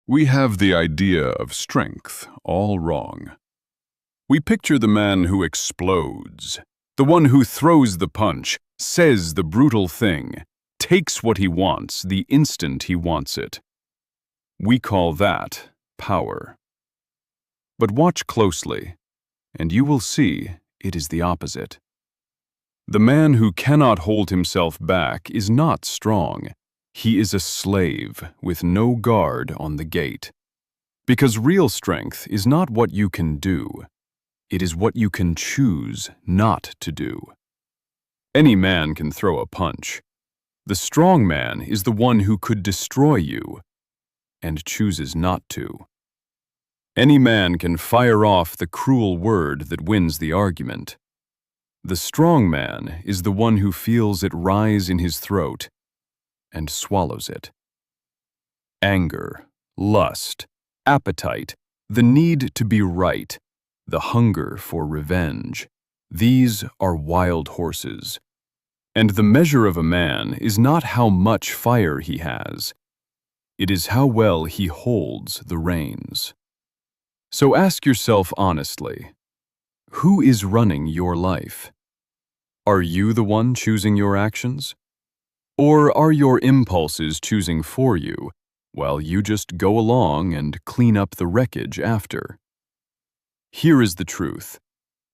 We have the idea of strength all wrong. We picture the man who explodes, the one who throws the punch, says the brutal thing, takes what he wants the instant he wants it. We call that power. But watch closely, and you will see it is the opposite. The man who cannot hold himself back is not strong. He is a slave with no guard on the gate. Because real strength is not what you can do. It is what you can choose not to do. Any man can throw a punch. The strong man is the one who could destroy you and chooses not to. Any man can fire off the cruel word that wins the argument. The strong man is the one who feels it rise in his throat and swallows it. Anger, lust, appetite, the need to be right, the hunger for revenge, these are wild horses. And the measure of a man is not how much fire he has. It is how well he holds the reins. So ask yourself honestly, who is running your life? Are you the one choosing your actions? Or are your impulses choosing for you, while you just go along and clean up the wreckage after? Here is the truth.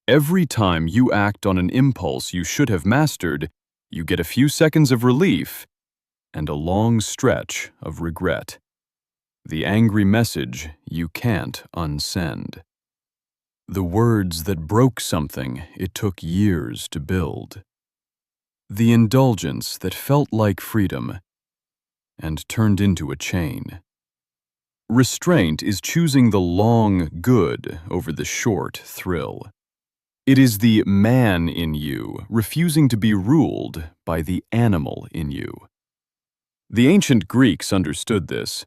Every time you act on an impulse you should have mastered, you get a few seconds of relief and a long stretch of regret. The angry message you can't unsend. The words that broke something it took years to build. The indulgence that felt like freedom and turned into a chain. Restraint is choosing the long good over the short thrill. It is the man in you refusing to be ruled by the animal in you. The ancient Greeks understood this.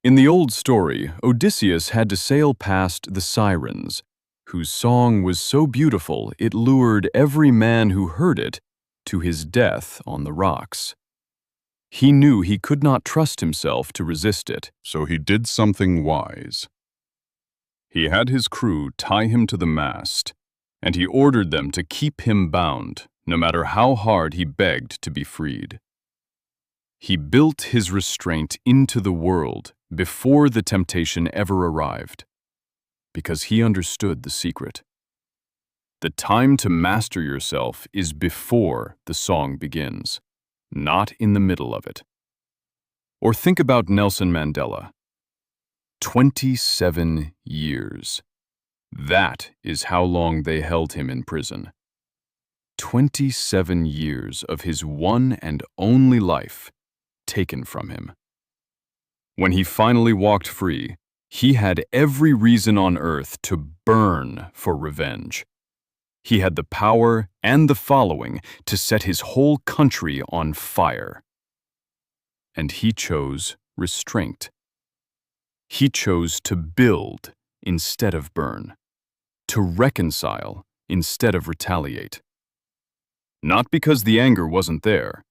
In the old story, Odysseus had to sail past the sirens, whose song was so beautiful it lured every man who heard it to his death on the rocks. He knew he could not trust himself to resist it, So he did something wise. He had his crew tie him to the mast, and he ordered them to keep him bound, no matter how hard he begged to be freed. He built his restraint into the world before the temptation ever arrived, because he understood the secret. The time to master yourself is before the song begins, not in the middle of it. Or think about Nelson Mandela. 27 years. That is how long they held him in prison. 27 years of his one and only life taken from him. When he finally walked free, he had every reason on earth to burn for revenge. He had the power and the following to set his whole country on fire. And he chose restraint. He chose to build instead of burn, to reconcile instead of retaliate. Not because the anger wasn't there,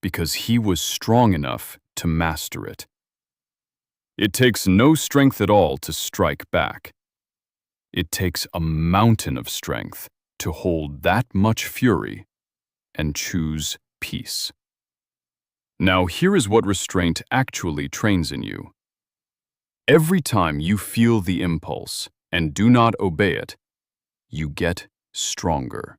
because he was strong enough to master it. It takes no strength at all to strike back. It takes a mountain of strength to hold that much fury and choose peace. Now here is what restraint actually trains in you. Every time you feel the impulse and do not obey it, you get stronger.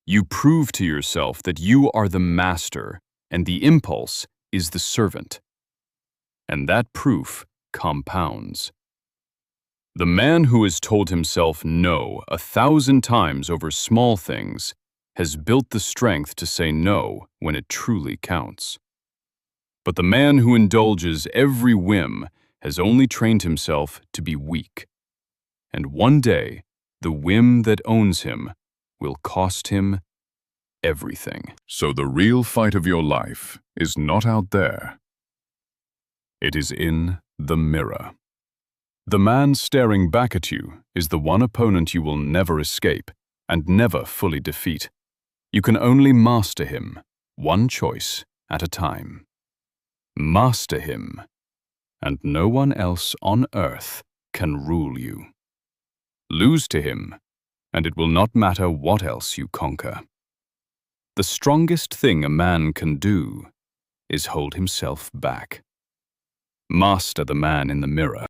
You prove to yourself that you are the master and the impulse is the servant. And that proof compounds. The man who has told himself no 1,000 times over small things has built the strength to say no when it truly counts. But the man who indulges every whim has only trained himself to be weak. And one day, the whim that owns him will cost him everything. So the real fight of your life is not out there. It is in the mirror. The man staring back at you is the one opponent you will never escape and never fully defeat. You can only master him, one choice at a time. Master him, and no one else on earth can rule you. Lose to him, and it will not matter what else you conquer. The strongest thing a man can do is hold himself back. Master the man in the mirror.